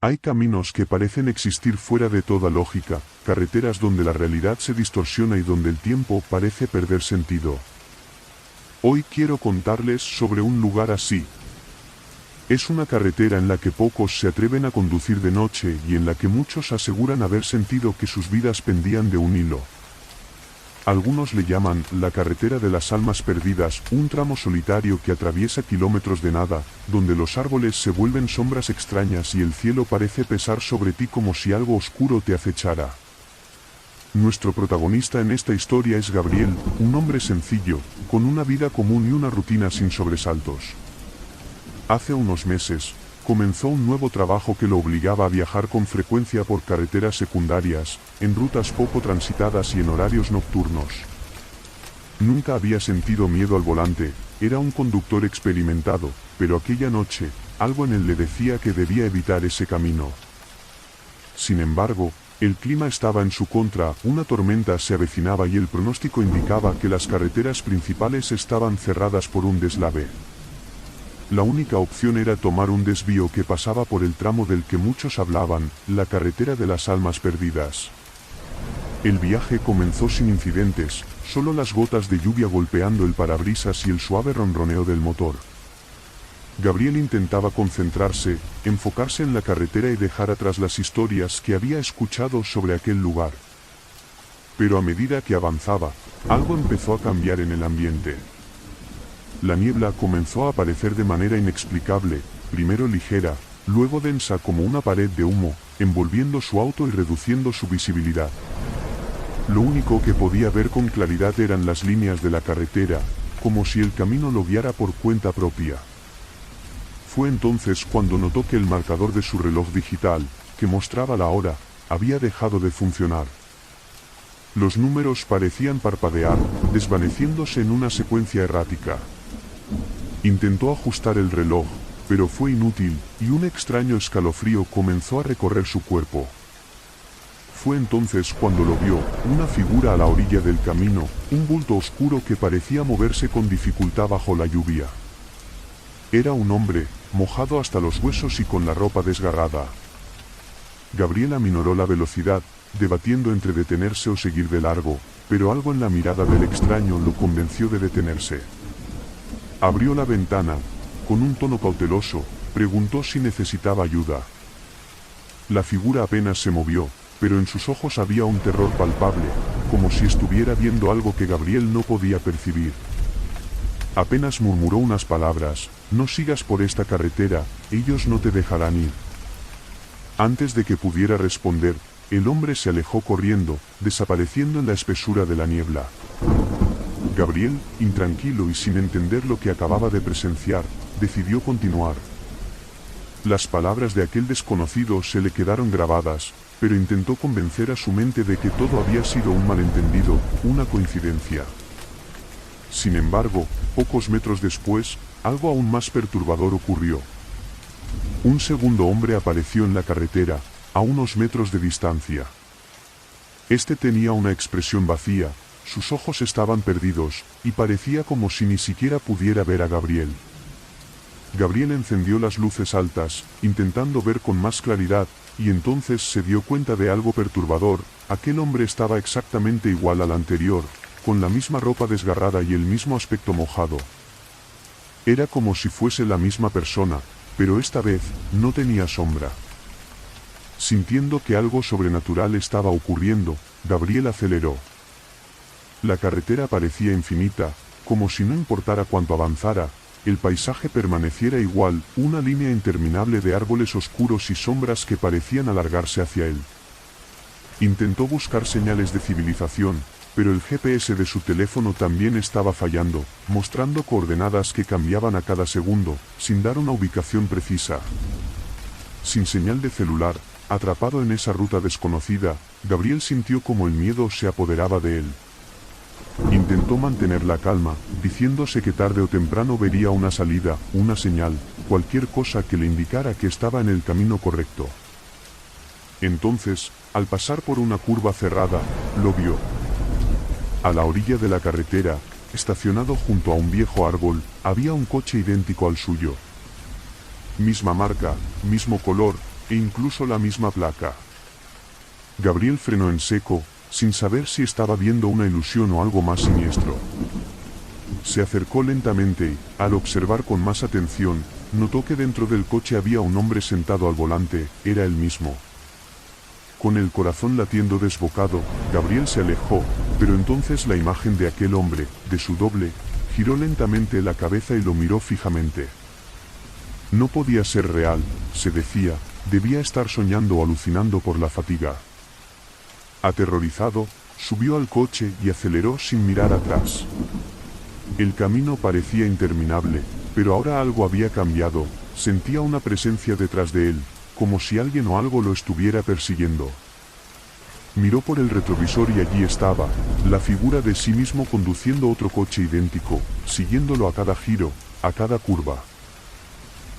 Hay caminos que parecen existir fuera de toda lógica, carreteras donde la realidad se distorsiona y donde el tiempo parece perder sentido. Hoy quiero contarles sobre un lugar así. Es una carretera en la que pocos se atreven a conducir de noche y en la que muchos aseguran haber sentido que sus vidas pendían de un hilo. Algunos le llaman la carretera de las almas perdidas, un tramo solitario que atraviesa kilómetros de nada, donde los árboles se vuelven sombras extrañas y el cielo parece pesar sobre ti como si algo oscuro te acechara. Nuestro protagonista en esta historia es Gabriel, un hombre sencillo, con una vida común y una rutina sin sobresaltos. Hace unos meses, comenzó un nuevo trabajo que lo obligaba a viajar con frecuencia por carreteras secundarias, en rutas poco transitadas y en horarios nocturnos. Nunca había sentido miedo al volante, era un conductor experimentado, pero aquella noche, algo en él le decía que debía evitar ese camino. Sin embargo, el clima estaba en su contra, una tormenta se avecinaba y el pronóstico indicaba que las carreteras principales estaban cerradas por un deslave. La única opción era tomar un desvío que pasaba por el tramo del que muchos hablaban, la carretera de las almas perdidas. El viaje comenzó sin incidentes, solo las gotas de lluvia golpeando el parabrisas y el suave ronroneo del motor. Gabriel intentaba concentrarse, enfocarse en la carretera y dejar atrás las historias que había escuchado sobre aquel lugar. Pero a medida que avanzaba, algo empezó a cambiar en el ambiente. La niebla comenzó a aparecer de manera inexplicable, primero ligera, luego densa como una pared de humo, envolviendo su auto y reduciendo su visibilidad. Lo único que podía ver con claridad eran las líneas de la carretera, como si el camino lo guiara por cuenta propia. Fue entonces cuando notó que el marcador de su reloj digital, que mostraba la hora, había dejado de funcionar. Los números parecían parpadear, desvaneciéndose en una secuencia errática. Intentó ajustar el reloj, pero fue inútil, y un extraño escalofrío comenzó a recorrer su cuerpo. Fue entonces cuando lo vio, una figura a la orilla del camino, un bulto oscuro que parecía moverse con dificultad bajo la lluvia. Era un hombre, mojado hasta los huesos y con la ropa desgarrada. Gabriel aminoró la velocidad, debatiendo entre detenerse o seguir de largo, pero algo en la mirada del extraño lo convenció de detenerse. Abrió la ventana, con un tono cauteloso, preguntó si necesitaba ayuda. La figura apenas se movió, pero en sus ojos había un terror palpable, como si estuviera viendo algo que Gabriel no podía percibir. Apenas murmuró unas palabras: «No sigas por esta carretera, ellos no te dejarán ir». Antes de que pudiera responder, el hombre se alejó corriendo, desapareciendo en la espesura de la niebla. Gabriel, intranquilo y sin entender lo que acababa de presenciar, decidió continuar. Las palabras de aquel desconocido se le quedaron grabadas, pero intentó convencer a su mente de que todo había sido un malentendido, una coincidencia. Sin embargo, pocos metros después, algo aún más perturbador ocurrió. Un segundo hombre apareció en la carretera, a unos metros de distancia. Este tenía una expresión vacía, sus ojos estaban perdidos, y parecía como si ni siquiera pudiera ver a Gabriel. Gabriel encendió las luces altas, intentando ver con más claridad, y entonces se dio cuenta de algo perturbador: aquel hombre estaba exactamente igual al anterior, con la misma ropa desgarrada y el mismo aspecto mojado. Era como si fuese la misma persona, pero esta vez, no tenía sombra. Sintiendo que algo sobrenatural estaba ocurriendo, Gabriel aceleró. La carretera parecía infinita, como si no importara cuánto avanzara, el paisaje permaneciera igual, una línea interminable de árboles oscuros y sombras que parecían alargarse hacia él. Intentó buscar señales de civilización, pero el GPS de su teléfono también estaba fallando, mostrando coordenadas que cambiaban a cada segundo, sin dar una ubicación precisa. Sin señal de celular, atrapado en esa ruta desconocida, Gabriel sintió como el miedo se apoderaba de él. Intentó mantener la calma, diciéndose que tarde o temprano vería una salida, una señal, cualquier cosa que le indicara que estaba en el camino correcto. Entonces, al pasar por una curva cerrada, lo vio. A la orilla de la carretera, estacionado junto a un viejo árbol, había un coche idéntico al suyo. Misma marca, mismo color, e incluso la misma placa. Gabriel frenó en seco, sin saber si estaba viendo una ilusión o algo más siniestro. Se acercó lentamente y, al observar con más atención, notó que dentro del coche había un hombre sentado al volante, era él mismo. Con el corazón latiendo desbocado, Gabriel se alejó, pero entonces la imagen de aquel hombre, de su doble, giró lentamente la cabeza y lo miró fijamente. No podía ser real, se decía, debía estar soñando o alucinando por la fatiga. Aterrorizado, subió al coche y aceleró sin mirar atrás. El camino parecía interminable, pero ahora algo había cambiado, sentía una presencia detrás de él, como si alguien o algo lo estuviera persiguiendo. Miró por el retrovisor y allí estaba, la figura de sí mismo conduciendo otro coche idéntico, siguiéndolo a cada giro, a cada curva.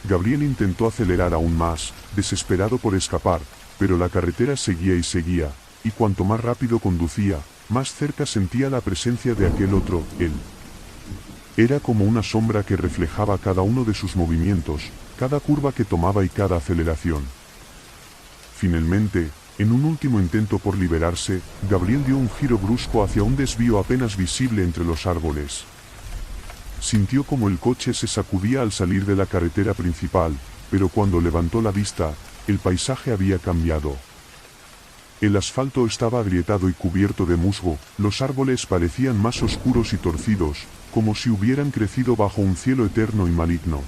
Gabriel intentó acelerar aún más, desesperado por escapar, pero la carretera seguía y seguía, y cuanto más rápido conducía, más cerca sentía la presencia de aquel otro, él. Era como una sombra que reflejaba cada uno de sus movimientos, cada curva que tomaba y cada aceleración. Finalmente, en un último intento por liberarse, Gabriel dio un giro brusco hacia un desvío apenas visible entre los árboles. Sintió como el coche se sacudía al salir de la carretera principal, pero cuando levantó la vista, el paisaje había cambiado. El asfalto estaba agrietado y cubierto de musgo, los árboles parecían más oscuros y torcidos, como si hubieran crecido bajo un cielo eterno y maligno.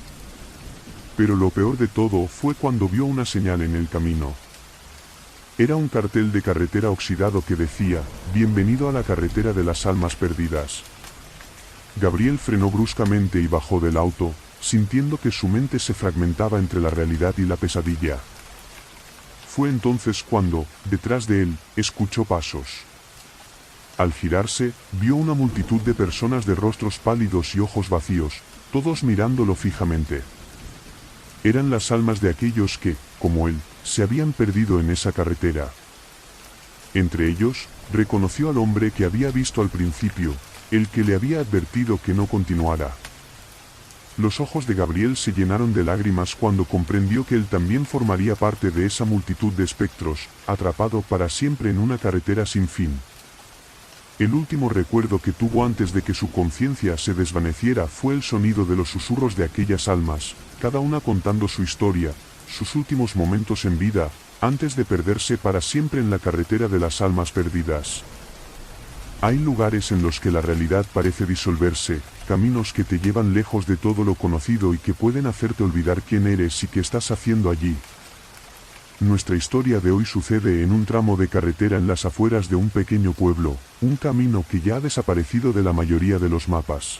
Pero lo peor de todo fue cuando vio una señal en el camino. Era un cartel de carretera oxidado que decía, «Bienvenido a la carretera de las almas perdidas». Gabriel frenó bruscamente y bajó del auto, sintiendo que su mente se fragmentaba entre la realidad y la pesadilla. Fue entonces cuando, detrás de él, escuchó pasos. Al girarse, vio una multitud de personas de rostros pálidos y ojos vacíos, todos mirándolo fijamente. Eran las almas de aquellos que, como él, se habían perdido en esa carretera. Entre ellos, reconoció al hombre que había visto al principio, el que le había advertido que no continuara. Los ojos de Gabriel se llenaron de lágrimas cuando comprendió que él también formaría parte de esa multitud de espectros, atrapado para siempre en una carretera sin fin. El último recuerdo que tuvo antes de que su conciencia se desvaneciera fue el sonido de los susurros de aquellas almas, cada una contando su historia, sus últimos momentos en vida, antes de perderse para siempre en la carretera de las almas perdidas. Hay lugares en los que la realidad parece disolverse, caminos que te llevan lejos de todo lo conocido y que pueden hacerte olvidar quién eres y qué estás haciendo allí. Nuestra historia de hoy sucede en un tramo de carretera en las afueras de un pequeño pueblo, un camino que ya ha desaparecido de la mayoría de los mapas.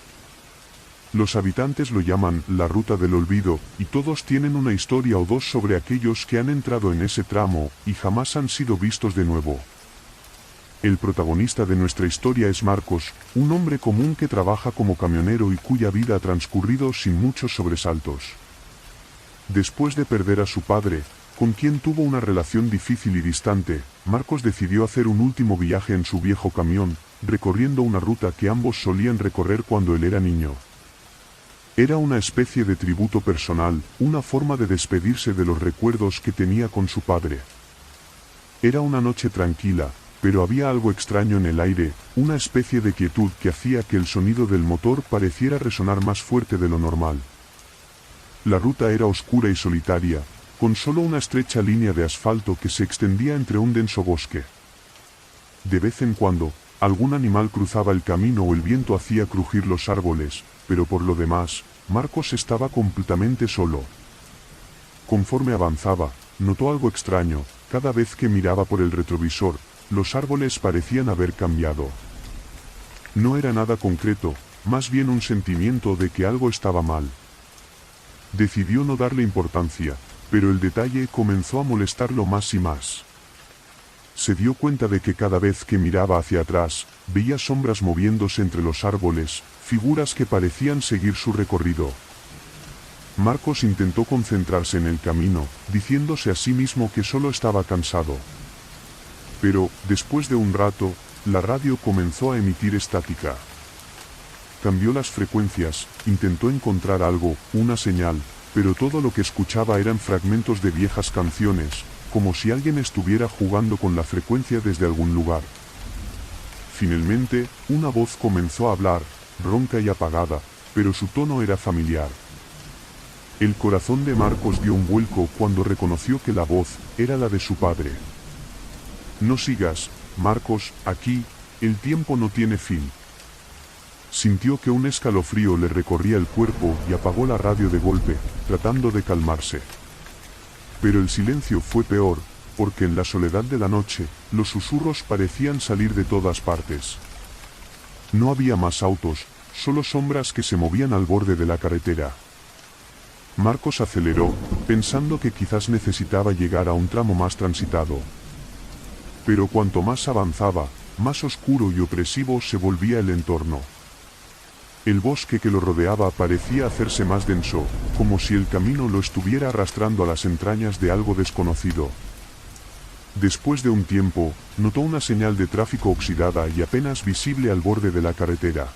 Los habitantes lo llaman la Ruta del Olvido, y todos tienen una historia o dos sobre aquellos que han entrado en ese tramo y jamás han sido vistos de nuevo. El protagonista de nuestra historia es Marcos, un hombre común que trabaja como camionero y cuya vida ha transcurrido sin muchos sobresaltos. Después de perder a su padre, con quien tuvo una relación difícil y distante, Marcos decidió hacer un último viaje en su viejo camión, recorriendo una ruta que ambos solían recorrer cuando él era niño. Era una especie de tributo personal, una forma de despedirse de los recuerdos que tenía con su padre. Era una noche tranquila, pero había algo extraño en el aire, una especie de quietud que hacía que el sonido del motor pareciera resonar más fuerte de lo normal. La ruta era oscura y solitaria, con solo una estrecha línea de asfalto que se extendía entre un denso bosque. De vez en cuando, algún animal cruzaba el camino o el viento hacía crujir los árboles, pero por lo demás, Marcos estaba completamente solo. Conforme avanzaba, notó algo extraño, cada vez que miraba por el retrovisor, los árboles parecían haber cambiado. No era nada concreto, más bien un sentimiento de que algo estaba mal. Decidió no darle importancia, pero el detalle comenzó a molestarlo más y más. Se dio cuenta de que cada vez que miraba hacia atrás, veía sombras moviéndose entre los árboles, figuras que parecían seguir su recorrido. Marcos intentó concentrarse en el camino, diciéndose a sí mismo que solo estaba cansado. Pero, después de un rato, la radio comenzó a emitir estática. Cambió las frecuencias, intentó encontrar algo, una señal, pero todo lo que escuchaba eran fragmentos de viejas canciones, como si alguien estuviera jugando con la frecuencia desde algún lugar. Finalmente, una voz comenzó a hablar, ronca y apagada, pero su tono era familiar. El corazón de Marcos dio un vuelco cuando reconoció que la voz era la de su padre. No sigas, Marcos, aquí, el tiempo no tiene fin. Sintió que un escalofrío le recorría el cuerpo y apagó la radio de golpe, tratando de calmarse. Pero el silencio fue peor, porque en la soledad de la noche, los susurros parecían salir de todas partes. No había más autos, solo sombras que se movían al borde de la carretera. Marcos aceleró, pensando que quizás necesitaba llegar a un tramo más transitado. Pero cuanto más avanzaba, más oscuro y opresivo se volvía el entorno. El bosque que lo rodeaba parecía hacerse más denso, como si el camino lo estuviera arrastrando a las entrañas de algo desconocido. Después de un tiempo, notó una señal de tráfico oxidada y apenas visible al borde de la carretera.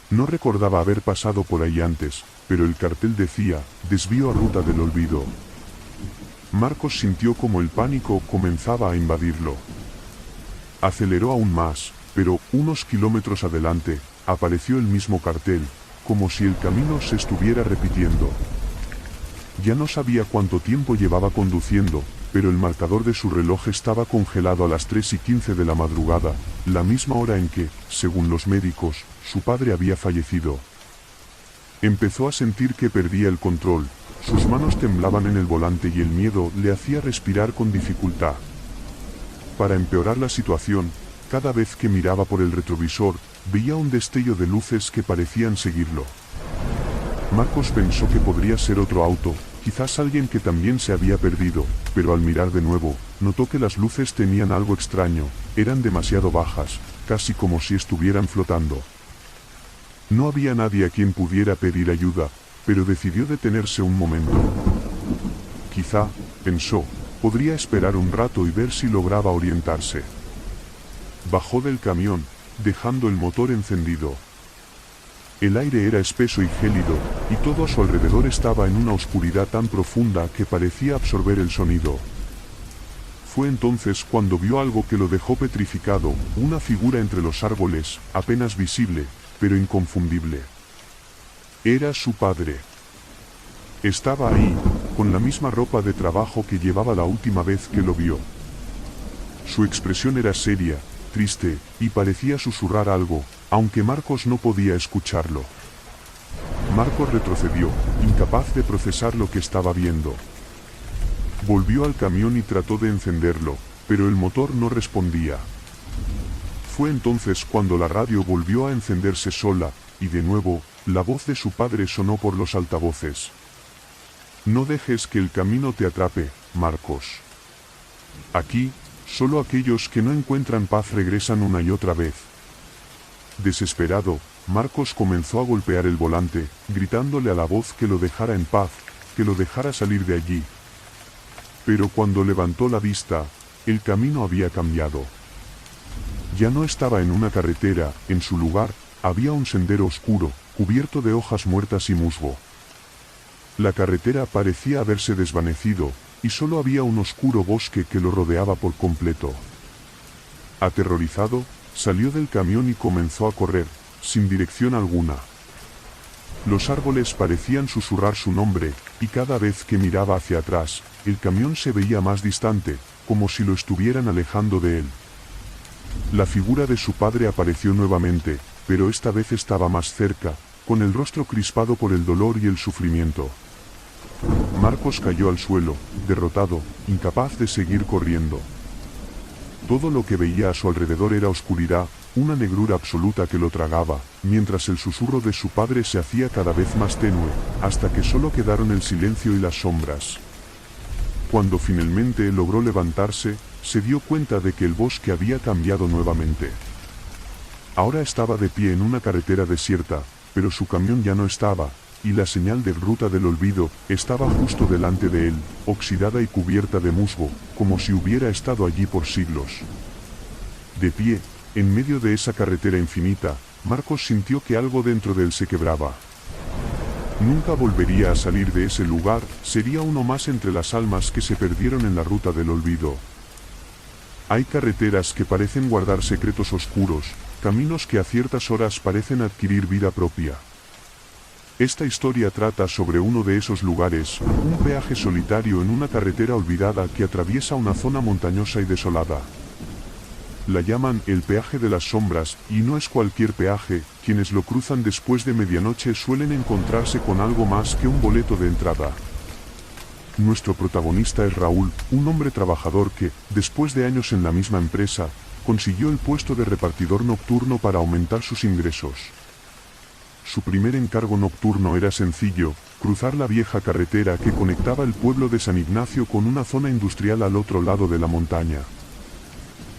No recordaba haber pasado por ahí antes, pero el cartel decía, desvío a ruta del olvido. Marcos sintió como el pánico comenzaba a invadirlo. Aceleró aún más, pero, unos kilómetros adelante, apareció el mismo cartel, como si el camino se estuviera repitiendo. Ya no sabía cuánto tiempo llevaba conduciendo, pero el marcador de su reloj estaba congelado a las 3:15 de la madrugada, la misma hora en que, según los médicos, su padre había fallecido. Empezó a sentir que perdía el control, sus manos temblaban en el volante y el miedo le hacía respirar con dificultad. Para empeorar la situación, cada vez que miraba por el retrovisor, veía un destello de luces que parecían seguirlo. Marcos pensó que podría ser otro auto, quizás alguien que también se había perdido, pero al mirar de nuevo, notó que las luces tenían algo extraño, eran demasiado bajas, casi como si estuvieran flotando. No había nadie a quien pudiera pedir ayuda, pero decidió detenerse un momento. Quizá, pensó, podría esperar un rato y ver si lograba orientarse. Bajó del camión, dejando el motor encendido. El aire era espeso y gélido, y todo a su alrededor estaba en una oscuridad tan profunda que parecía absorber el sonido. Fue entonces cuando vio algo que lo dejó petrificado, una figura entre los árboles, apenas visible, pero inconfundible. Era su padre. Estaba ahí, con la misma ropa de trabajo que llevaba la última vez que lo vio. Su expresión era seria, triste, y parecía susurrar algo, aunque Marcos no podía escucharlo. Marcos retrocedió, incapaz de procesar lo que estaba viendo. Volvió al camión y trató de encenderlo, pero el motor no respondía. Fue entonces cuando la radio volvió a encenderse sola, y de nuevo, la voz de su padre sonó por los altavoces. No dejes que el camino te atrape, Marcos. Aquí, solo aquellos que no encuentran paz regresan una y otra vez. Desesperado, Marcos comenzó a golpear el volante, gritándole a la voz que lo dejara en paz, que lo dejara salir de allí. Pero cuando levantó la vista, el camino había cambiado. Ya no estaba en una carretera, en su lugar, había un sendero oscuro, cubierto de hojas muertas y musgo. La carretera parecía haberse desvanecido, y solo había un oscuro bosque que lo rodeaba por completo. Aterrorizado, salió del camión y comenzó a correr, sin dirección alguna. Los árboles parecían susurrar su nombre, y cada vez que miraba hacia atrás, el camión se veía más distante, como si lo estuvieran alejando de él. La figura de su padre apareció nuevamente, pero esta vez estaba más cerca, con el rostro crispado por el dolor y el sufrimiento. Marcos cayó al suelo, derrotado, incapaz de seguir corriendo. Todo lo que veía a su alrededor era oscuridad, una negrura absoluta que lo tragaba, mientras el susurro de su padre se hacía cada vez más tenue, hasta que solo quedaron el silencio y las sombras. Cuando finalmente logró levantarse, se dio cuenta de que el bosque había cambiado nuevamente. Ahora estaba de pie en una carretera desierta, pero su camión ya no estaba, y la señal de ruta del olvido estaba justo delante de él, oxidada y cubierta de musgo, como si hubiera estado allí por siglos. De pie, en medio de esa carretera infinita, Marcos sintió que algo dentro de él se quebraba. Nunca volvería a salir de ese lugar, sería uno más entre las almas que se perdieron en la ruta del olvido. Hay carreteras que parecen guardar secretos oscuros, caminos que a ciertas horas parecen adquirir vida propia. Esta historia trata sobre uno de esos lugares, un peaje solitario en una carretera olvidada que atraviesa una zona montañosa y desolada. La llaman el peaje de las sombras, y no es cualquier peaje. Quienes lo cruzan después de medianoche suelen encontrarse con algo más que un boleto de entrada. Nuestro protagonista es Raúl, un hombre trabajador que, después de años en la misma empresa, consiguió el puesto de repartidor nocturno para aumentar sus ingresos. Su primer encargo nocturno era sencillo: cruzar la vieja carretera que conectaba el pueblo de San Ignacio con una zona industrial al otro lado de la montaña.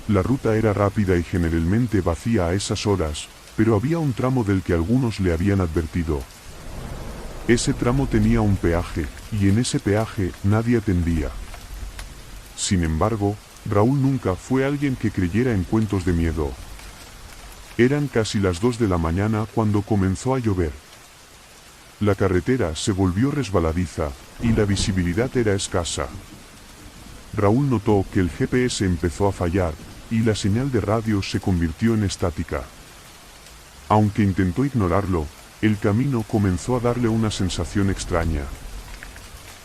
La ruta era rápida y generalmente vacía a esas horas, pero había un tramo del que algunos le habían advertido. Ese tramo tenía un peaje, y en ese peaje nadie atendía. Sin embargo, Raúl nunca fue alguien que creyera en cuentos de miedo. Eran casi las 2 de la mañana cuando comenzó a llover. La carretera se volvió resbaladiza, y la visibilidad era escasa. Raúl notó que el GPS empezó a fallar, y la señal de radio se convirtió en estática. Aunque intentó ignorarlo, el camino comenzó a darle una sensación extraña.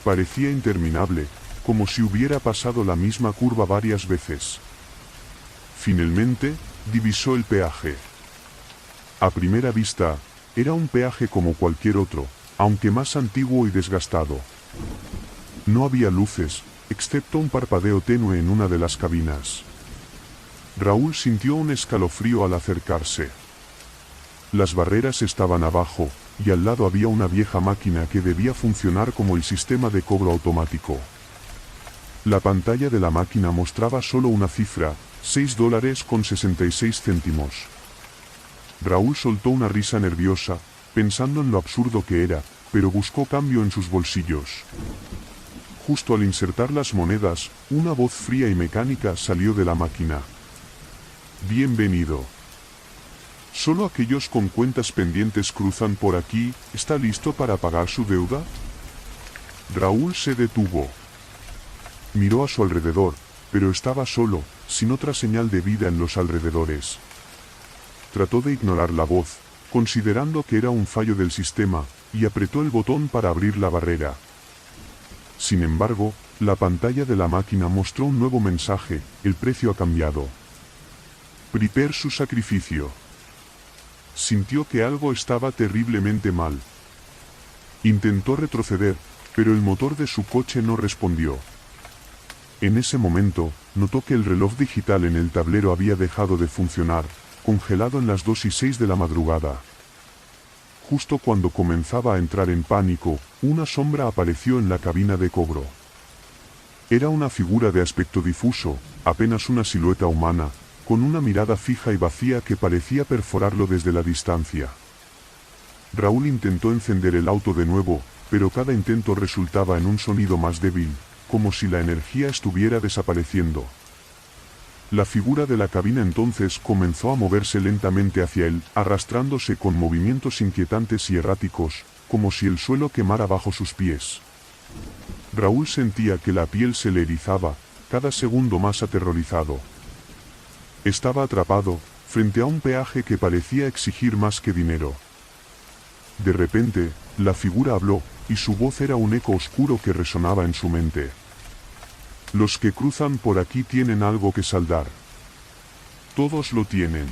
Parecía interminable, como si hubiera pasado la misma curva varias veces. Finalmente, divisó el peaje. A primera vista, era un peaje como cualquier otro, aunque más antiguo y desgastado. No había luces, excepto un parpadeo tenue en una de las cabinas. Raúl sintió un escalofrío al acercarse. Las barreras estaban abajo, y al lado había una vieja máquina que debía funcionar como el sistema de cobro automático. La pantalla de la máquina mostraba solo una cifra: $6.66. Raúl soltó una risa nerviosa, pensando en lo absurdo que era, pero buscó cambio en sus bolsillos. Justo al insertar las monedas, una voz fría y mecánica salió de la máquina. Bienvenido. Solo aquellos con cuentas pendientes cruzan por aquí. ¿Está listo para pagar su deuda? Raúl se detuvo. Miró a su alrededor, pero estaba solo, sin otra señal de vida en los alrededores. Trató de ignorar la voz, considerando que era un fallo del sistema, y apretó el botón para abrir la barrera. Sin embargo, la pantalla de la máquina mostró un nuevo mensaje: el precio ha cambiado. Prepare su sacrificio. Sintió que algo estaba terriblemente mal. Intentó retroceder, pero el motor de su coche no respondió. En ese momento, notó que el reloj digital en el tablero había dejado de funcionar, congelado en las 2:06 de la madrugada. Justo cuando comenzaba a entrar en pánico, una sombra apareció en la cabina de cobro. Era una figura de aspecto difuso, apenas una silueta humana, con una mirada fija y vacía que parecía perforarlo desde la distancia. Raúl intentó encender el auto de nuevo, pero cada intento resultaba en un sonido más débil, como si la energía estuviera desapareciendo. La figura de la cabina entonces comenzó a moverse lentamente hacia él, arrastrándose con movimientos inquietantes y erráticos, como si el suelo quemara bajo sus pies. Raúl sentía que la piel se le erizaba, cada segundo más aterrorizado. Estaba atrapado, frente a un peaje que parecía exigir más que dinero. De repente, la figura habló, y su voz era un eco oscuro que resonaba en su mente. Los que cruzan por aquí tienen algo que saldar. Todos lo tienen.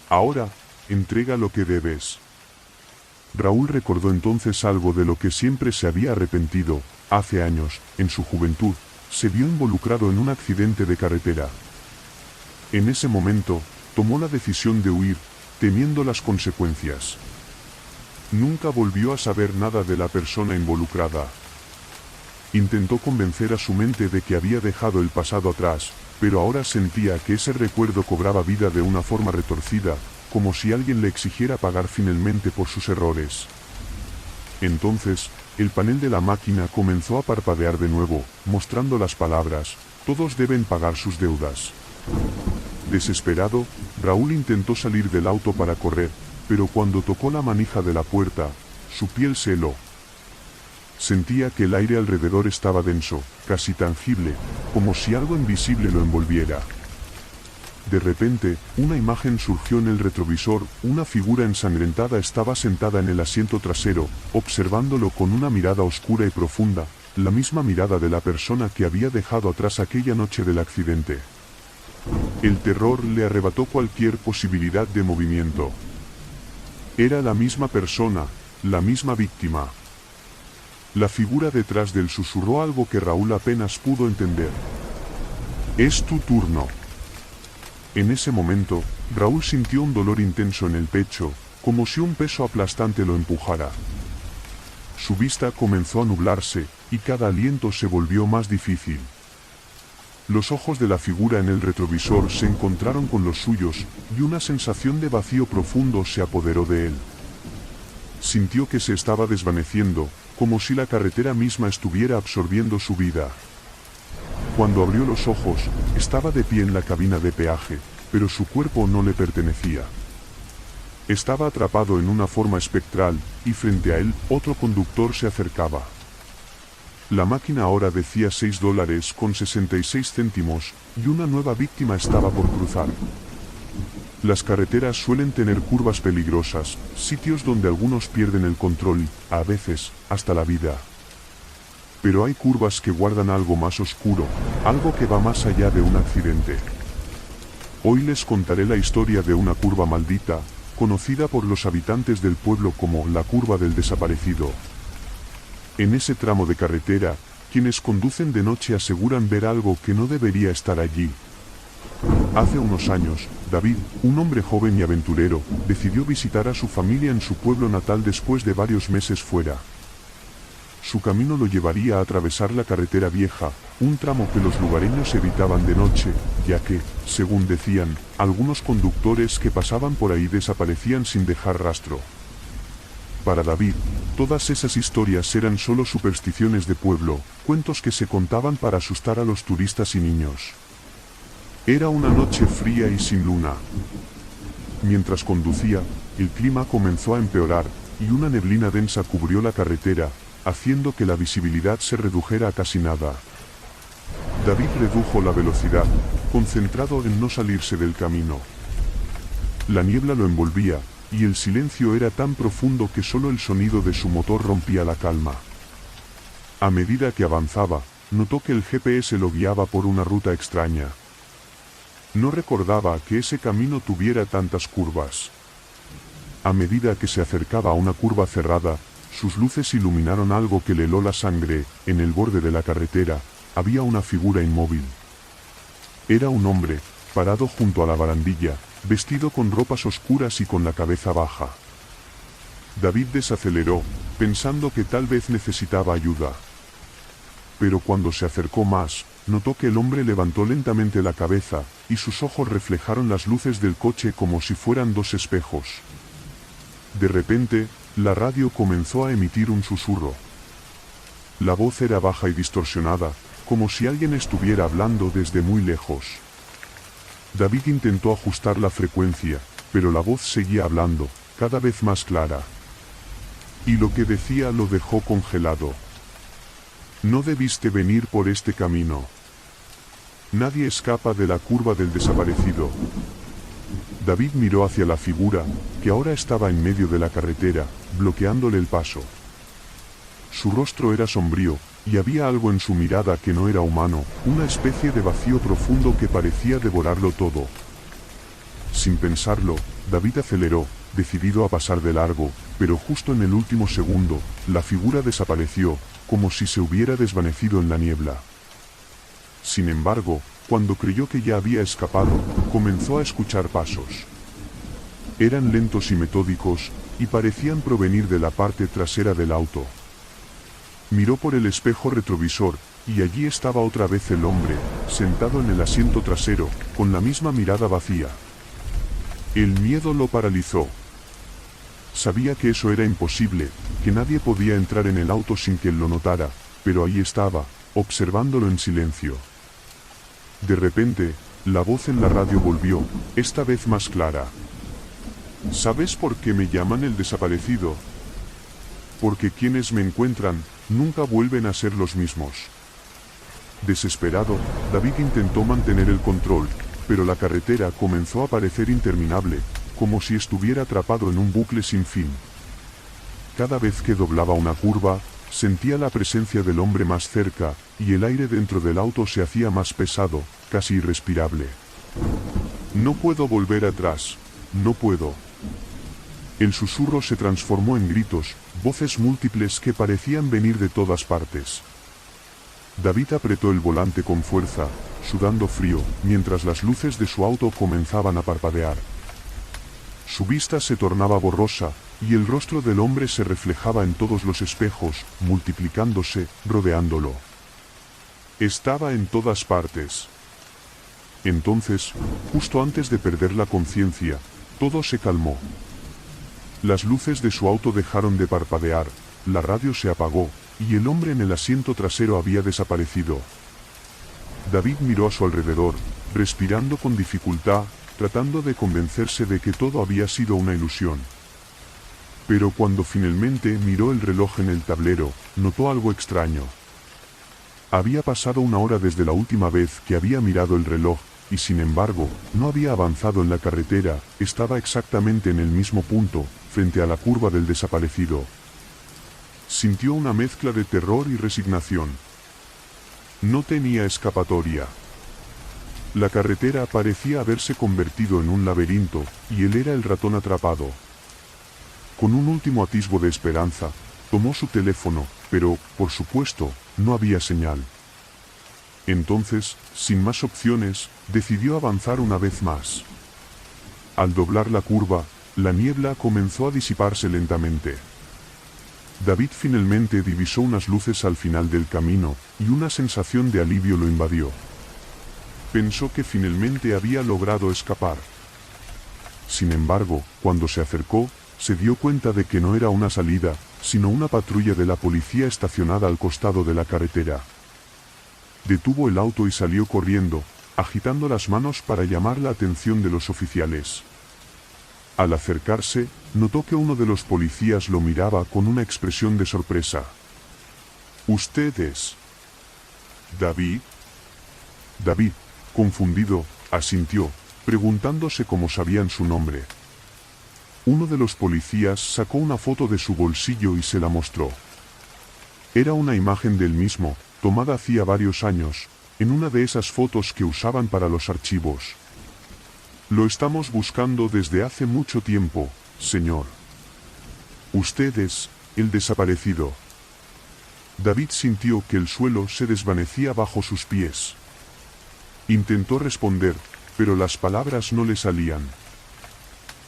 Ahora, entrega lo que debes. Raúl recordó entonces algo de lo que siempre se había arrepentido. Hace años, en su juventud, se vio involucrado en un accidente de carretera. En ese momento, tomó la decisión de huir, temiendo las consecuencias. Nunca volvió a saber nada de la persona involucrada. Intentó convencer a su mente de que había dejado el pasado atrás, pero ahora sentía que ese recuerdo cobraba vida de una forma retorcida, como si alguien le exigiera pagar finalmente por sus errores. Entonces, el panel de la máquina comenzó a parpadear de nuevo, mostrando las palabras: todos deben pagar sus deudas. Desesperado, Raúl intentó salir del auto para correr, pero cuando tocó la manija de la puerta, su piel se heló. Sentía que el aire alrededor estaba denso, casi tangible, como si algo invisible lo envolviera. De repente, una imagen surgió en el retrovisor, una figura ensangrentada estaba sentada en el asiento trasero, observándolo con una mirada oscura y profunda, la misma mirada de la persona que había dejado atrás aquella noche del accidente. El terror le arrebató cualquier posibilidad de movimiento. Era la misma persona, la misma víctima. La figura detrás de él susurró algo que Raúl apenas pudo entender. «Es tu turno». En ese momento, Raúl sintió un dolor intenso en el pecho, como si un peso aplastante lo empujara. Su vista comenzó a nublarse, y cada aliento se volvió más difícil. Los ojos de la figura en el retrovisor se encontraron con los suyos, y una sensación de vacío profundo se apoderó de él. Sintió que se estaba desvaneciendo, como si la carretera misma estuviera absorbiendo su vida. Cuando abrió los ojos, estaba de pie en la cabina de peaje, pero su cuerpo no le pertenecía. Estaba atrapado en una forma espectral, y frente a él, otro conductor se acercaba. La máquina ahora decía $6.66, y una nueva víctima estaba por cruzar. Las carreteras suelen tener curvas peligrosas, sitios donde algunos pierden el control, a veces, hasta la vida. Pero hay curvas que guardan algo más oscuro, algo que va más allá de un accidente. Hoy les contaré la historia de una curva maldita, conocida por los habitantes del pueblo como la curva del desaparecido. En ese tramo de carretera, quienes conducen de noche aseguran ver algo que no debería estar allí. Hace unos años, David, un hombre joven y aventurero, decidió visitar a su familia en su pueblo natal después de varios meses fuera. Su camino lo llevaría a atravesar la carretera vieja, un tramo que los lugareños evitaban de noche, ya que, según decían, algunos conductores que pasaban por ahí desaparecían sin dejar rastro. Para David, todas esas historias eran solo supersticiones de pueblo, cuentos que se contaban para asustar a los turistas y niños. Era una noche fría y sin luna. Mientras conducía, el clima comenzó a empeorar, y una neblina densa cubrió la carretera, haciendo que la visibilidad se redujera a casi nada. David redujo la velocidad, concentrado en no salirse del camino. La niebla lo envolvía, y el silencio era tan profundo que solo el sonido de su motor rompía la calma. A medida que avanzaba, notó que el GPS lo guiaba por una ruta extraña. No recordaba que ese camino tuviera tantas curvas. A medida que se acercaba a una curva cerrada, sus luces iluminaron algo que le heló la sangre. En el borde de la carretera, había una figura inmóvil. Era un hombre, parado junto a la barandilla, vestido con ropas oscuras y con la cabeza baja. David desaceleró, pensando que tal vez necesitaba ayuda. Pero cuando se acercó más, notó que el hombre levantó lentamente la cabeza, y sus ojos reflejaron las luces del coche como si fueran dos espejos. De repente, la radio comenzó a emitir un susurro. La voz era baja y distorsionada, como si alguien estuviera hablando desde muy lejos. David intentó ajustar la frecuencia, pero la voz seguía hablando, cada vez más clara. Y lo que decía lo dejó congelado. No debiste venir por este camino. Nadie escapa de la curva del desaparecido. David miró hacia la figura, que ahora estaba en medio de la carretera, bloqueándole el paso. Su rostro era sombrío, y había algo en su mirada que no era humano, una especie de vacío profundo que parecía devorarlo todo. Sin pensarlo, David aceleró, decidido a pasar de largo, pero justo en el último segundo, la figura desapareció, como si se hubiera desvanecido en la niebla. Sin embargo, cuando creyó que ya había escapado, comenzó a escuchar pasos. Eran lentos y metódicos, y parecían provenir de la parte trasera del auto. Miró por el espejo retrovisor, y allí estaba otra vez el hombre, sentado en el asiento trasero, con la misma mirada vacía. El miedo lo paralizó. Sabía que eso era imposible, que nadie podía entrar en el auto sin que él lo notara, pero ahí estaba, observándolo en silencio. De repente, la voz en la radio volvió, esta vez más clara. ¿Sabes por qué me llaman el desaparecido? porque quienes me encuentran, nunca vuelven a ser los mismos. Desesperado, David intentó mantener el control, pero la carretera comenzó a parecer interminable, como si estuviera atrapado en un bucle sin fin. Cada vez que doblaba una curva, sentía la presencia del hombre más cerca, y el aire dentro del auto se hacía más pesado, casi irrespirable. No puedo volver atrás, no puedo. El susurro se transformó en gritos, voces múltiples que parecían venir de todas partes. David apretó el volante con fuerza, sudando frío, mientras las luces de su auto comenzaban a parpadear. Su vista se tornaba borrosa, y el rostro del hombre se reflejaba en todos los espejos, multiplicándose, rodeándolo. Estaba en todas partes. Entonces, justo antes de perder la conciencia, todo se calmó. Las luces de su auto dejaron de parpadear, la radio se apagó, y el hombre en el asiento trasero había desaparecido. David miró a su alrededor, respirando con dificultad, tratando de convencerse de que todo había sido una ilusión. Pero cuando finalmente miró el reloj en el tablero, notó algo extraño. Había pasado 1 hora desde la última vez que había mirado el reloj, y sin embargo, no había avanzado en la carretera, estaba exactamente en el mismo punto, frente a la curva del desaparecido. Sintió una mezcla de terror y resignación. No tenía escapatoria. La carretera parecía haberse convertido en un laberinto, y él era el ratón atrapado. Con un último atisbo de esperanza, tomó su teléfono, pero, por supuesto, no había señal. Entonces, sin más opciones, decidió avanzar una vez más. Al doblar la curva, la niebla comenzó a disiparse lentamente. David finalmente divisó unas luces al final del camino, y una sensación de alivio lo invadió. Pensó que finalmente había logrado escapar. Sin embargo, cuando se acercó, se dio cuenta de que no era una salida, sino una patrulla de la policía estacionada al costado de la carretera. Detuvo el auto y salió corriendo, agitando las manos para llamar la atención de los oficiales. Al acercarse, notó que uno de los policías lo miraba con una expresión de sorpresa. ¿Usted es David? David, confundido, asintió, preguntándose cómo sabían su nombre. Uno de los policías sacó una foto de su bolsillo y se la mostró. Era una imagen del mismo, tomada hacía varios años, en una de esas fotos que usaban para los archivos. Lo estamos buscando desde hace mucho tiempo, señor. Usted es el desaparecido. David sintió que el suelo se desvanecía bajo sus pies. Intentó responder, pero las palabras no le salían.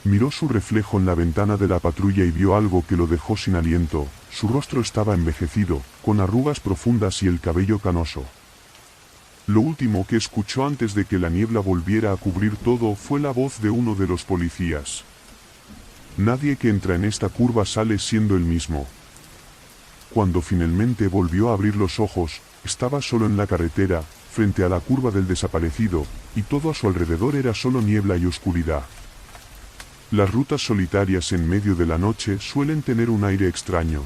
Miró su reflejo en la ventana de la patrulla y vio algo que lo dejó sin aliento. Su rostro estaba envejecido, con arrugas profundas y el cabello canoso. Lo último que escuchó antes de que la niebla volviera a cubrir todo fue la voz de uno de los policías. Nadie que entra en esta curva sale siendo el mismo. Cuando finalmente volvió a abrir los ojos, estaba solo en la carretera, frente a la curva del desaparecido, y todo a su alrededor era solo niebla y oscuridad. Las rutas solitarias en medio de la noche suelen tener un aire extraño.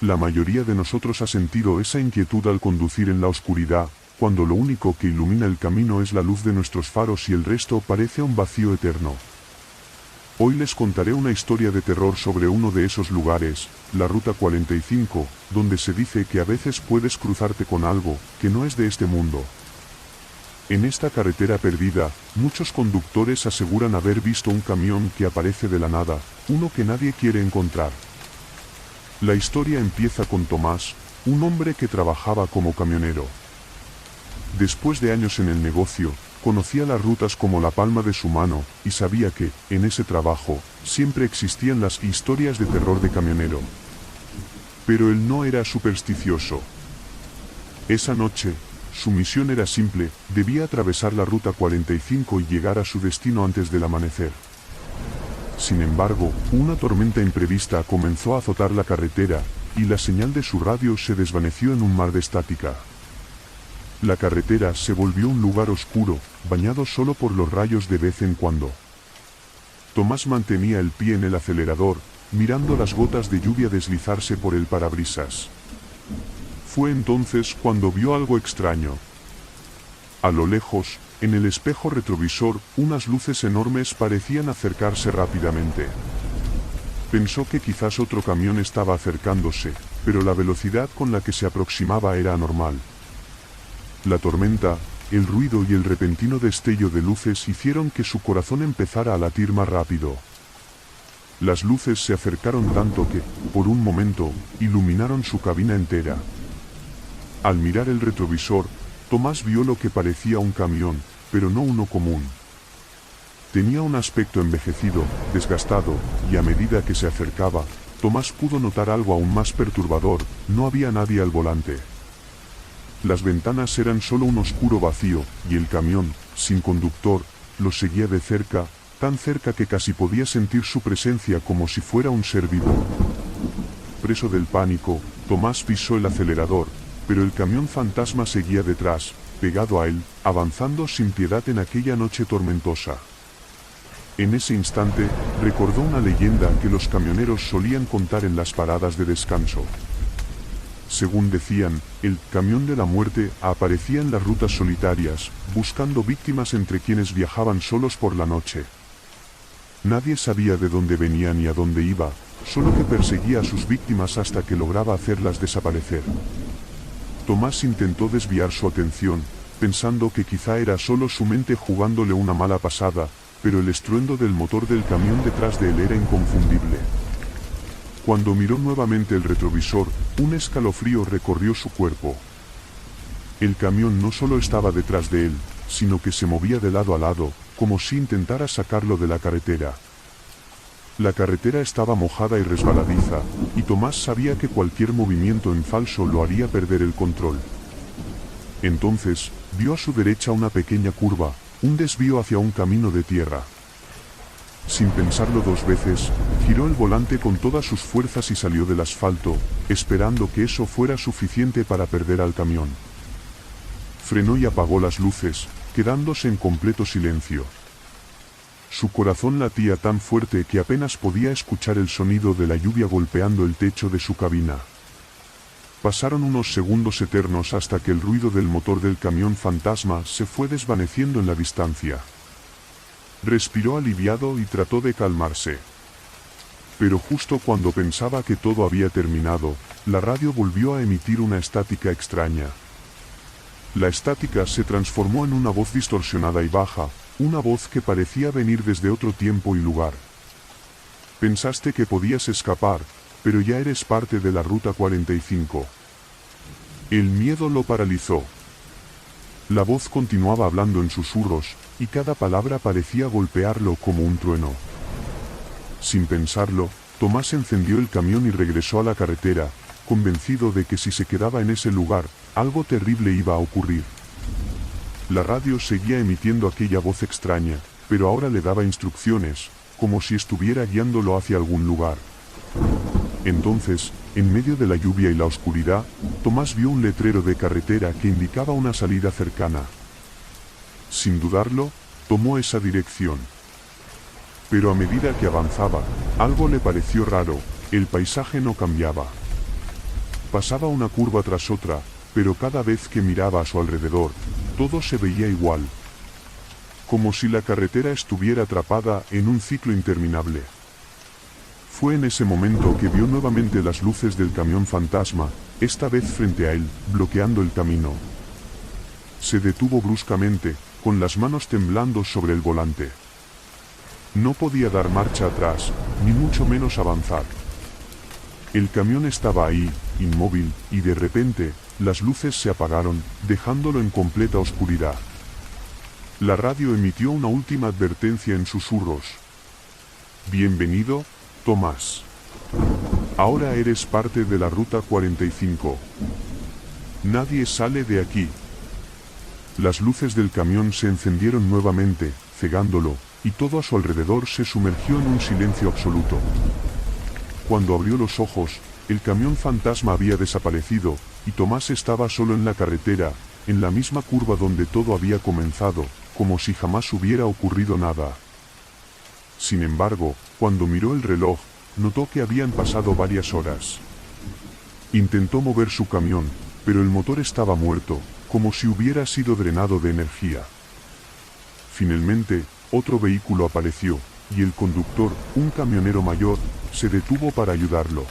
La mayoría de nosotros ha sentido esa inquietud al conducir en la oscuridad, cuando lo único que ilumina el camino es la luz de nuestros faros y el resto parece un vacío eterno. Hoy les contaré una historia de terror sobre uno de esos lugares, la Ruta 45, donde se dice que a veces puedes cruzarte con algo que no es de este mundo. En esta carretera perdida, muchos conductores aseguran haber visto un camión que aparece de la nada, uno que nadie quiere encontrar. La historia empieza con Tomás, un hombre que trabajaba como camionero. Después de años en el negocio, conocía las rutas como la palma de su mano, y sabía que, en ese trabajo, siempre existían las historias de terror de camionero. Pero él no era supersticioso. Esa noche, su misión era simple, debía atravesar la Ruta 45 y llegar a su destino antes del amanecer. Sin embargo, una tormenta imprevista comenzó a azotar la carretera, y la señal de su radio se desvaneció en un mar de estática. La carretera se volvió un lugar oscuro, bañado solo por los rayos de vez en cuando. Tomás mantenía el pie en el acelerador, mirando las gotas de lluvia deslizarse por el parabrisas. Fue entonces cuando vio algo extraño. A lo lejos, en el espejo retrovisor, unas luces enormes parecían acercarse rápidamente. Pensó que quizás otro camión estaba acercándose, pero la velocidad con la que se aproximaba era anormal. La tormenta, el ruido y el repentino destello de luces hicieron que su corazón empezara a latir más rápido. Las luces se acercaron tanto que, por un momento, iluminaron su cabina entera. Al mirar el retrovisor, Tomás vio lo que parecía un camión, pero no uno común. Tenía un aspecto envejecido, desgastado, y a medida que se acercaba, Tomás pudo notar algo aún más perturbador: no había nadie al volante. Las ventanas eran solo un oscuro vacío, y el camión, sin conductor, los seguía de cerca, tan cerca que casi podía sentir su presencia como si fuera un ser vivo. Preso del pánico, Tomás pisó el acelerador, pero el camión fantasma seguía detrás, pegado a él, avanzando sin piedad en aquella noche tormentosa. En ese instante, recordó una leyenda que los camioneros solían contar en las paradas de descanso. Según decían, el camión de la muerte aparecía en las rutas solitarias, buscando víctimas entre quienes viajaban solos por la noche. Nadie sabía de dónde venía ni a dónde iba, solo que perseguía a sus víctimas hasta que lograba hacerlas desaparecer. Tomás intentó desviar su atención, pensando que quizá era solo su mente jugándole una mala pasada, pero el estruendo del motor del camión detrás de él era inconfundible. Cuando miró nuevamente el retrovisor, un escalofrío recorrió su cuerpo. El camión no solo estaba detrás de él, sino que se movía de lado a lado, como si intentara sacarlo de la carretera. La carretera estaba mojada y resbaladiza, y Tomás sabía que cualquier movimiento en falso lo haría perder el control. Entonces, vio a su derecha una pequeña curva, un desvío hacia un camino de tierra. Sin pensarlo dos veces, giró el volante con todas sus fuerzas y salió del asfalto, esperando que eso fuera suficiente para perder al camión. Frenó y apagó las luces, quedándose en completo silencio. Su corazón latía tan fuerte que apenas podía escuchar el sonido de la lluvia golpeando el techo de su cabina. Pasaron unos segundos eternos hasta que el ruido del motor del camión fantasma se fue desvaneciendo en la distancia. Respiró aliviado y trató de calmarse. Pero justo cuando pensaba que todo había terminado, la radio volvió a emitir una estática extraña. La estática se transformó en una voz distorsionada y baja, una voz que parecía venir desde otro tiempo y lugar. Pensaste que podías escapar, pero ya eres parte de la Ruta 45. El miedo lo paralizó. La voz continuaba hablando en susurros, y cada palabra parecía golpearlo como un trueno. Sin pensarlo, Tomás encendió el camión y regresó a la carretera, convencido de que si se quedaba en ese lugar, algo terrible iba a ocurrir. La radio seguía emitiendo aquella voz extraña, pero ahora le daba instrucciones, como si estuviera guiándolo hacia algún lugar. Entonces, en medio de la lluvia y la oscuridad, Tomás vio un letrero de carretera que indicaba una salida cercana. Sin dudarlo, tomó esa dirección. Pero a medida que avanzaba, algo le pareció raro: el paisaje no cambiaba. Pasaba una curva tras otra, pero cada vez que miraba a su alrededor, todo se veía igual. Como si la carretera estuviera atrapada en un ciclo interminable. Fue en ese momento que vio nuevamente las luces del camión fantasma, esta vez frente a él, bloqueando el camino. Se detuvo bruscamente, con las manos temblando sobre el volante. No podía dar marcha atrás, ni mucho menos avanzar. El camión estaba ahí, inmóvil, y de repente, las luces se apagaron, dejándolo en completa oscuridad. La radio emitió una última advertencia en susurros. Bienvenido, Tomás. Ahora eres parte de la Ruta 45. Nadie sale de aquí. Las luces del camión se encendieron nuevamente, cegándolo, y todo a su alrededor se sumergió en un silencio absoluto. Cuando abrió los ojos, el camión fantasma había desaparecido, y Tomás estaba solo en la carretera, en la misma curva donde todo había comenzado, como si jamás hubiera ocurrido nada. Sin embargo, cuando miró el reloj, notó que habían pasado varias horas. Intentó mover su camión, pero el motor estaba muerto, como si hubiera sido drenado de energía. Finalmente, otro vehículo apareció, y el conductor, un camionero mayor, se detuvo para ayudarlo.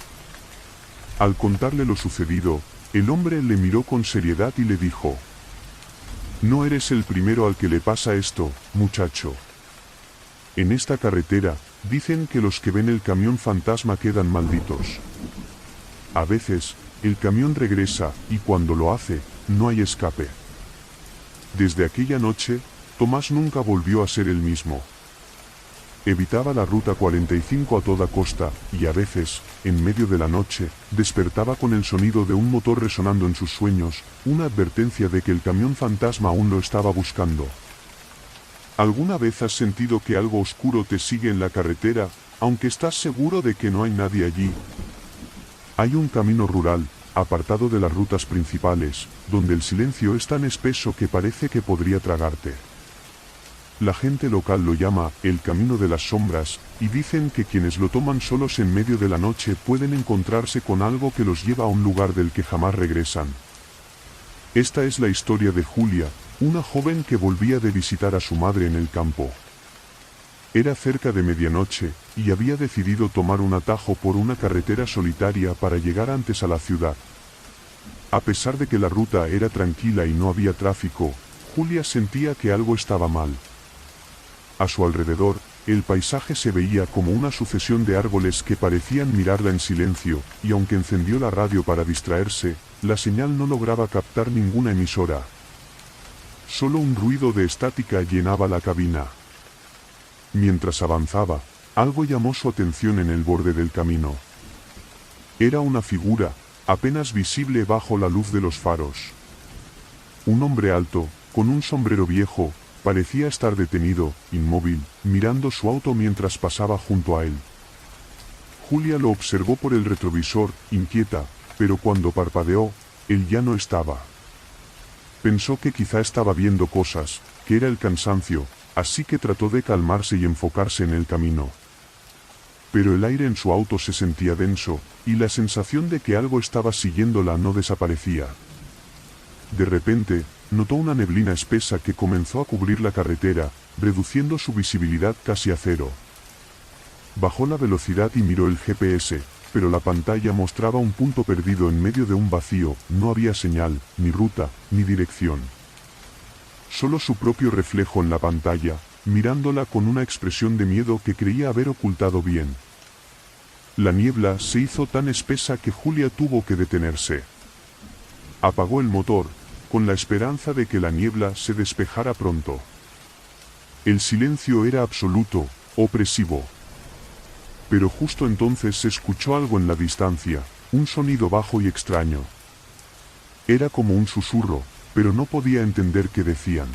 Al contarle lo sucedido, el hombre le miró con seriedad y le dijo: «No eres el primero al que le pasa esto, muchacho. En esta carretera, dicen que los que ven el camión fantasma quedan malditos. A veces, el camión regresa, y cuando lo hace, no hay escape». Desde aquella noche, Tomás nunca volvió a ser el mismo. Evitaba la ruta 45 a toda costa, y a veces, en medio de la noche, despertaba con el sonido de un motor resonando en sus sueños, una advertencia de que el camión fantasma aún lo estaba buscando. ¿Alguna vez has sentido que algo oscuro te sigue en la carretera, aunque estás seguro de que no hay nadie allí? Hay un camino rural, apartado de las rutas principales, donde el silencio es tan espeso que parece que podría tragarte. La gente local lo llama el Camino de las Sombras, y dicen que quienes lo toman solos en medio de la noche pueden encontrarse con algo que los lleva a un lugar del que jamás regresan. Esta es la historia de Julia, una joven que volvía de visitar a su madre en el campo. Era cerca de medianoche, y había decidido tomar un atajo por una carretera solitaria para llegar antes a la ciudad. A pesar de que la ruta era tranquila y no había tráfico, Julia sentía que algo estaba mal. A su alrededor, el paisaje se veía como una sucesión de árboles que parecían mirarla en silencio, y aunque encendió la radio para distraerse, la señal no lograba captar ninguna emisora. Solo un ruido de estática llenaba la cabina. Mientras avanzaba, algo llamó su atención en el borde del camino. Era una figura, apenas visible bajo la luz de los faros. Un hombre alto, con un sombrero viejo, parecía estar detenido, inmóvil, mirando su auto mientras pasaba junto a él. Julia lo observó por el retrovisor, inquieta, pero cuando parpadeó, él ya no estaba. Pensó que quizá estaba viendo cosas, que era el cansancio, así que trató de calmarse y enfocarse en el camino. Pero el aire en su auto se sentía denso, y la sensación de que algo estaba siguiéndola no desaparecía. De repente, notó una neblina espesa que comenzó a cubrir la carretera, reduciendo su visibilidad casi a cero. Bajó la velocidad y miró el GPS, pero la pantalla mostraba un punto perdido en medio de un vacío, no había señal, ni ruta, ni dirección. Solo su propio reflejo en la pantalla, mirándola con una expresión de miedo que creía haber ocultado bien. La niebla se hizo tan espesa que Julia tuvo que detenerse. Apagó el motor, con la esperanza de que la niebla se despejara pronto. El silencio era absoluto, opresivo. Pero justo entonces se escuchó algo en la distancia, un sonido bajo y extraño. Era como un susurro, pero no podía entender qué decían.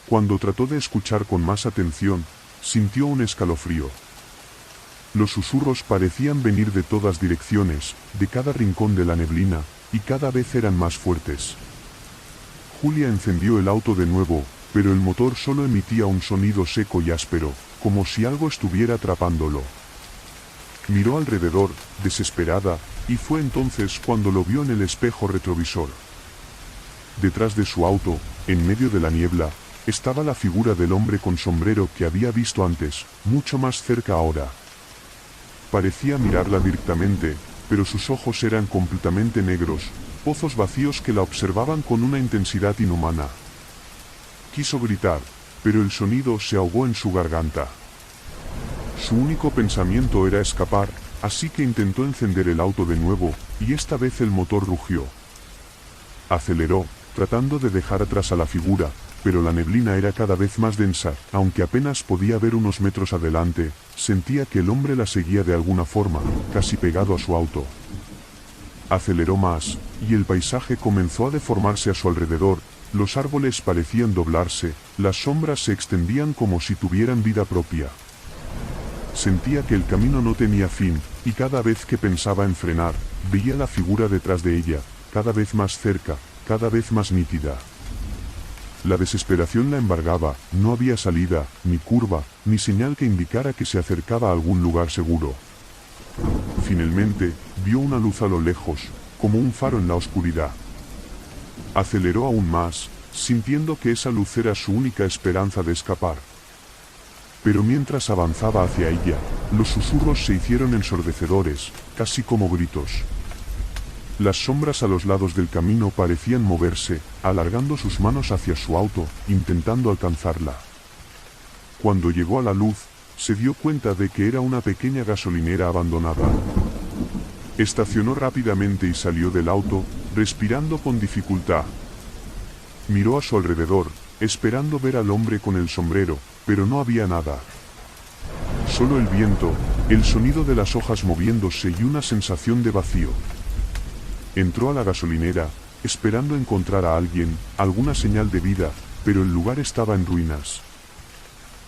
Cuando trató de escuchar con más atención, sintió un escalofrío. Los susurros parecían venir de todas direcciones, de cada rincón de la neblina, y cada vez eran más fuertes. Julia encendió el auto de nuevo, pero el motor solo emitía un sonido seco y áspero, como si algo estuviera atrapándolo. Miró alrededor, desesperada, y fue entonces cuando lo vio en el espejo retrovisor. Detrás de su auto, en medio de la niebla, estaba la figura del hombre con sombrero que había visto antes, mucho más cerca ahora. Parecía mirarla directamente, pero sus ojos eran completamente negros, pozos vacíos que la observaban con una intensidad inhumana. Quiso gritar, pero el sonido se ahogó en su garganta. Su único pensamiento era escapar, así que intentó encender el auto de nuevo, y esta vez el motor rugió. Aceleró, tratando de dejar atrás a la figura, pero la neblina era cada vez más densa, aunque apenas podía ver unos metros adelante, sentía que el hombre la seguía de alguna forma, casi pegado a su auto. Aceleró más, y el paisaje comenzó a deformarse a su alrededor, los árboles parecían doblarse, las sombras se extendían como si tuvieran vida propia. Sentía que el camino no tenía fin, y cada vez que pensaba en frenar, veía la figura detrás de ella, cada vez más cerca, cada vez más nítida. La desesperación la embargaba, no había salida, ni curva, ni señal que indicara que se acercaba a algún lugar seguro. Finalmente, vio una luz a lo lejos, como un faro en la oscuridad. Aceleró aún más, sintiendo que esa luz era su única esperanza de escapar. Pero mientras avanzaba hacia ella, los susurros se hicieron ensordecedores, casi como gritos. Las sombras a los lados del camino parecían moverse, alargando sus manos hacia su auto, intentando alcanzarla. Cuando llegó a la luz, se dio cuenta de que era una pequeña gasolinera abandonada. Estacionó rápidamente y salió del auto, respirando con dificultad. Miró a su alrededor, esperando ver al hombre con el sombrero, pero no había nada. Solo el viento, el sonido de las hojas moviéndose y una sensación de vacío. Entró a la gasolinera, esperando encontrar a alguien, alguna señal de vida, pero el lugar estaba en ruinas.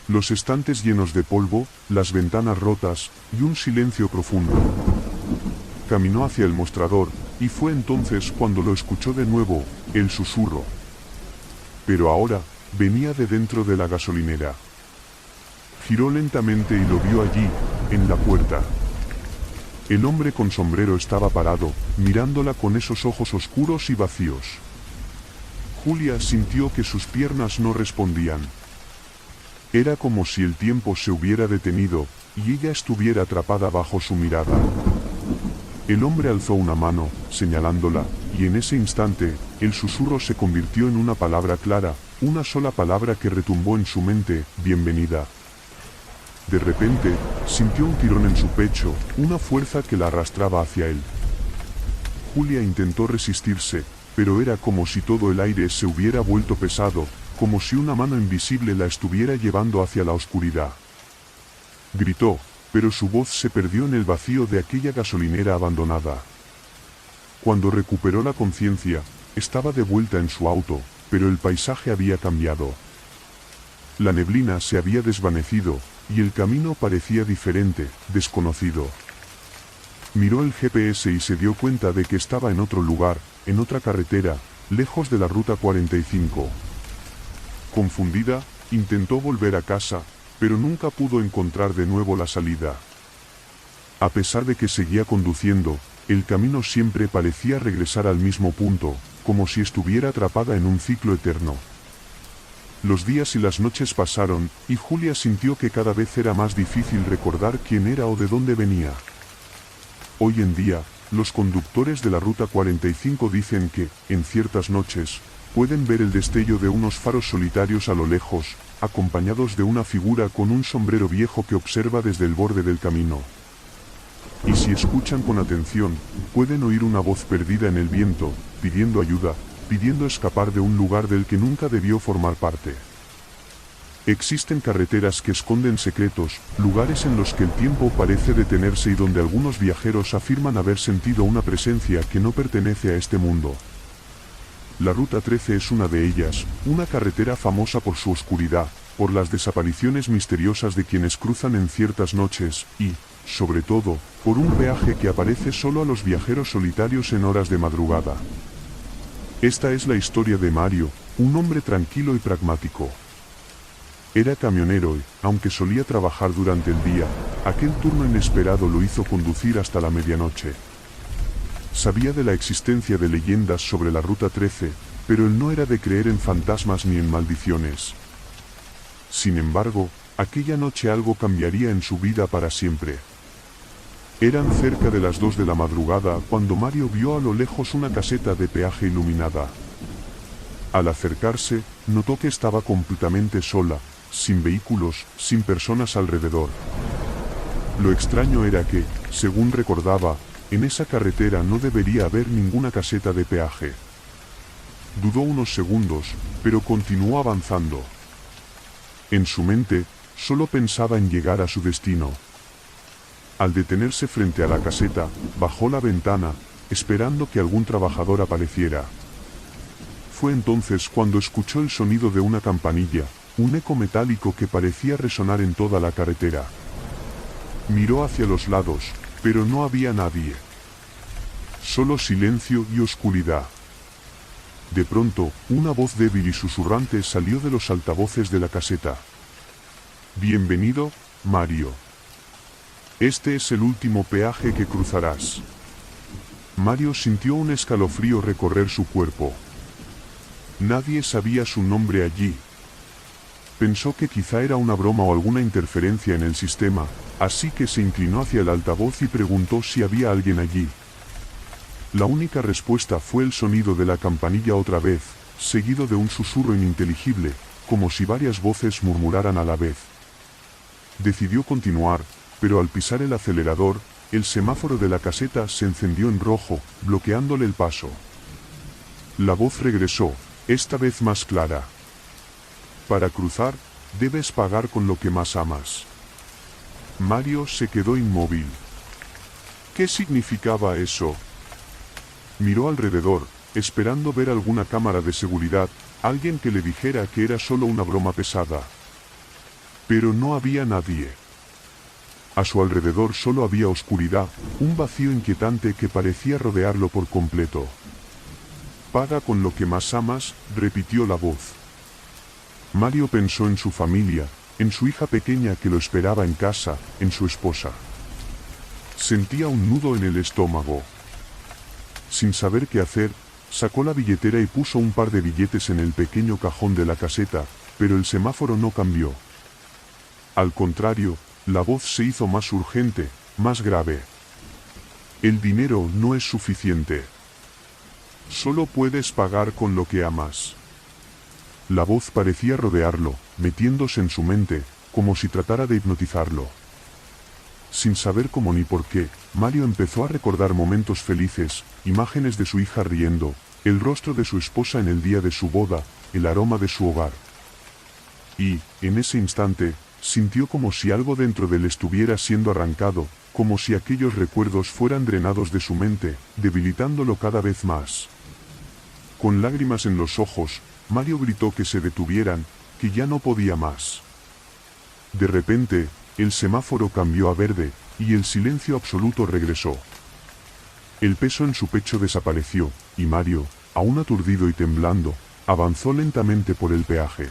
Los estantes llenos de polvo, las ventanas rotas, y un silencio profundo. Caminó hacia el mostrador, y fue entonces cuando lo escuchó de nuevo, el susurro. Pero ahora, venía de dentro de la gasolinera. Giró lentamente y lo vio allí, en la puerta. El hombre con sombrero estaba parado, mirándola con esos ojos oscuros y vacíos. Julia sintió que sus piernas no respondían. Era como si el tiempo se hubiera detenido, y ella estuviera atrapada bajo su mirada. El hombre alzó una mano, señalándola, y en ese instante, el susurro se convirtió en una palabra clara, una sola palabra que retumbó en su mente: bienvenida. De repente, sintió un tirón en su pecho, una fuerza que la arrastraba hacia él. Julia intentó resistirse, pero era como si todo el aire se hubiera vuelto pesado, como si una mano invisible la estuviera llevando hacia la oscuridad. Gritó, pero su voz se perdió en el vacío de aquella gasolinera abandonada. Cuando recuperó la conciencia, estaba de vuelta en su auto, pero el paisaje había cambiado. La neblina se había desvanecido, y el camino parecía diferente, desconocido. Miró el GPS y se dio cuenta de que estaba en otro lugar, en otra carretera, lejos de la ruta 45. Confundida, intentó volver a casa, pero nunca pudo encontrar de nuevo la salida. A pesar de que seguía conduciendo, el camino siempre parecía regresar al mismo punto, como si estuviera atrapada en un ciclo eterno. Los días y las noches pasaron, y Julia sintió que cada vez era más difícil recordar quién era o de dónde venía. Hoy en día, los conductores de la Ruta 45 dicen que, en ciertas noches, pueden ver el destello de unos faros solitarios a lo lejos, acompañados de una figura con un sombrero viejo que observa desde el borde del camino. Y si escuchan con atención, pueden oír una voz perdida en el viento, pidiendo ayuda, pidiendo escapar de un lugar del que nunca debió formar parte. Existen carreteras que esconden secretos, lugares en los que el tiempo parece detenerse y donde algunos viajeros afirman haber sentido una presencia que no pertenece a este mundo. La Ruta 13 es una de ellas, una carretera famosa por su oscuridad, por las desapariciones misteriosas de quienes cruzan en ciertas noches, y, sobre todo, por un peaje que aparece solo a los viajeros solitarios en horas de madrugada. Esta es la historia de Mario, un hombre tranquilo y pragmático. Era camionero y, aunque solía trabajar durante el día, aquel turno inesperado lo hizo conducir hasta la medianoche. Sabía de la existencia de leyendas sobre la Ruta 13, pero él no era de creer en fantasmas ni en maldiciones. Sin embargo, aquella noche algo cambiaría en su vida para siempre. Eran cerca de las 2 de la madrugada cuando Mario vio a lo lejos una caseta de peaje iluminada. Al acercarse, notó que estaba completamente sola, sin vehículos, sin personas alrededor. Lo extraño era que, según recordaba, en esa carretera no debería haber ninguna caseta de peaje. Dudó unos segundos, pero continuó avanzando. En su mente, solo pensaba en llegar a su destino. Al detenerse frente a la caseta, bajó la ventana, esperando que algún trabajador apareciera. Fue entonces cuando escuchó el sonido de una campanilla, un eco metálico que parecía resonar en toda la carretera. Miró hacia los lados, pero no había nadie. Solo silencio y oscuridad. De pronto, una voz débil y susurrante salió de los altavoces de la caseta. «Bienvenido, Mario». Este es el último peaje que cruzarás. Mario sintió un escalofrío recorrer su cuerpo. Nadie sabía su nombre allí. Pensó que quizá era una broma o alguna interferencia en el sistema, así que se inclinó hacia el altavoz y preguntó si había alguien allí. La única respuesta fue el sonido de la campanilla otra vez, seguido de un susurro ininteligible, como si varias voces murmuraran a la vez. Decidió continuar, pero al pisar el acelerador, el semáforo de la caseta se encendió en rojo, bloqueándole el paso. La voz regresó, esta vez más clara. Para cruzar, debes pagar con lo que más amas. Mario se quedó inmóvil. ¿Qué significaba eso? Miró alrededor, esperando ver alguna cámara de seguridad, alguien que le dijera que era solo una broma pesada. Pero no había nadie. A su alrededor solo había oscuridad, un vacío inquietante que parecía rodearlo por completo. Paga con lo que más amas, repitió la voz. Mario pensó en su familia, en su hija pequeña que lo esperaba en casa, en su esposa. Sentía un nudo en el estómago. Sin saber qué hacer, sacó la billetera y puso un par de billetes en el pequeño cajón de la caseta, pero el semáforo no cambió. Al contrario, la voz se hizo más urgente, más grave. El dinero no es suficiente. Solo puedes pagar con lo que amas. La voz parecía rodearlo, metiéndose en su mente, como si tratara de hipnotizarlo. Sin saber cómo ni por qué, Mario empezó a recordar momentos felices, imágenes de su hija riendo, el rostro de su esposa en el día de su boda, el aroma de su hogar. Y, en ese instante, sintió como si algo dentro de él estuviera siendo arrancado, como si aquellos recuerdos fueran drenados de su mente, debilitándolo cada vez más. Con lágrimas en los ojos, Mario gritó que se detuvieran, que ya no podía más. De repente, el semáforo cambió a verde, y el silencio absoluto regresó. El peso en su pecho desapareció, y Mario, aún aturdido y temblando, avanzó lentamente por el peaje.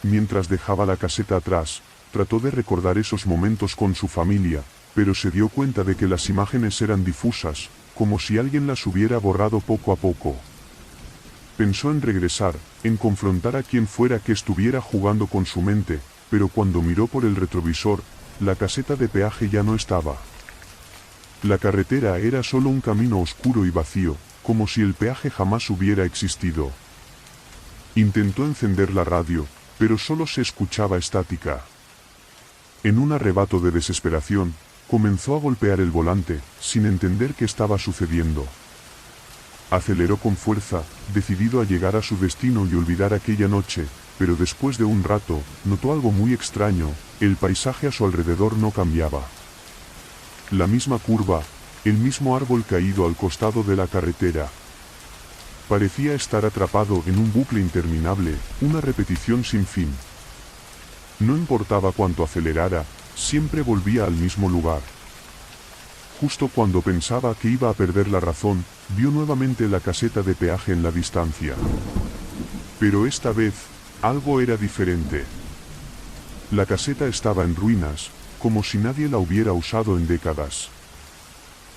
Mientras dejaba la caseta atrás, trató de recordar esos momentos con su familia, pero se dio cuenta de que las imágenes eran difusas, como si alguien las hubiera borrado poco a poco. Pensó en regresar, en confrontar a quien fuera que estuviera jugando con su mente, pero cuando miró por el retrovisor, la caseta de peaje ya no estaba. La carretera era solo un camino oscuro y vacío, como si el peaje jamás hubiera existido. Intentó encender la radio, pero solo se escuchaba estática. En un arrebato de desesperación, comenzó a golpear el volante, sin entender qué estaba sucediendo. Aceleró con fuerza, decidido a llegar a su destino y olvidar aquella noche, pero después de un rato, notó algo muy extraño, el paisaje a su alrededor no cambiaba. La misma curva, el mismo árbol caído al costado de la carretera. Parecía estar atrapado en un bucle interminable, una repetición sin fin. No importaba cuánto acelerara, siempre volvía al mismo lugar. Justo cuando pensaba que iba a perder la razón, vio nuevamente la caseta de peaje en la distancia. Pero esta vez, algo era diferente. La caseta estaba en ruinas, como si nadie la hubiera usado en décadas.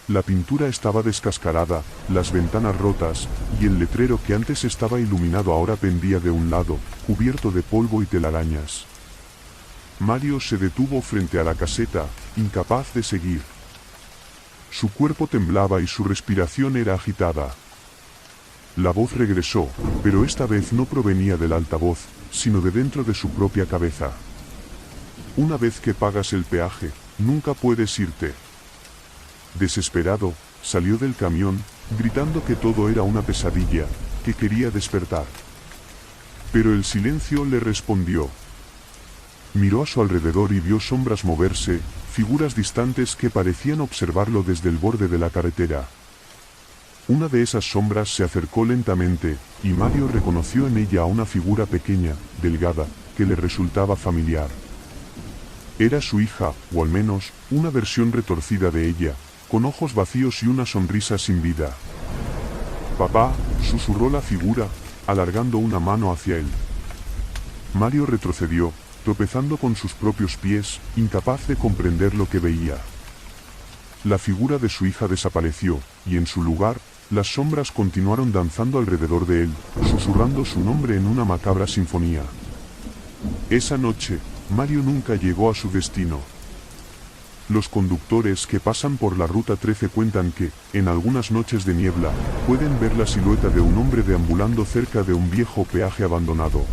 La pintura estaba descascarada, las ventanas rotas, y el letrero que antes estaba iluminado ahora pendía de un lado, cubierto de polvo y telarañas. Mario se detuvo frente a la caseta, incapaz de seguir. Su cuerpo temblaba y su respiración era agitada. La voz regresó, pero esta vez no provenía del altavoz, sino de dentro de su propia cabeza. Una vez que pagas el peaje, nunca puedes irte. Desesperado, salió del camión, gritando que todo era una pesadilla, que quería despertar. Pero el silencio le respondió. Miró a su alrededor y vio sombras moverse, figuras distantes que parecían observarlo desde el borde de la carretera. Una de esas sombras se acercó lentamente, y Mario reconoció en ella a una figura pequeña, delgada, que le resultaba familiar. Era su hija, o al menos, una versión retorcida de ella, con ojos vacíos y una sonrisa sin vida. «Papá», susurró la figura, alargando una mano hacia él. Mario retrocedió, tropezando con sus propios pies, incapaz de comprender lo que veía. La figura de su hija desapareció, y en su lugar, las sombras continuaron danzando alrededor de él, susurrando su nombre en una macabra sinfonía. Esa noche, Mario nunca llegó a su destino. Los conductores que pasan por la Ruta 13 cuentan que, en algunas noches de niebla, pueden ver la silueta de un hombre deambulando cerca de un viejo peaje abandonado.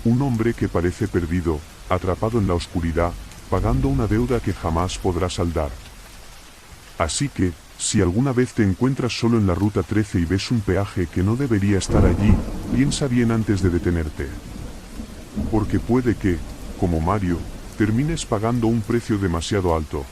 Un hombre que parece perdido, atrapado en la oscuridad, pagando una deuda que jamás podrá saldar. Así que, si alguna vez te encuentras solo en la Ruta 13 y ves un peaje que no debería estar allí, piensa bien antes de detenerte. Porque puede que, como Mario, termines pagando un precio demasiado alto.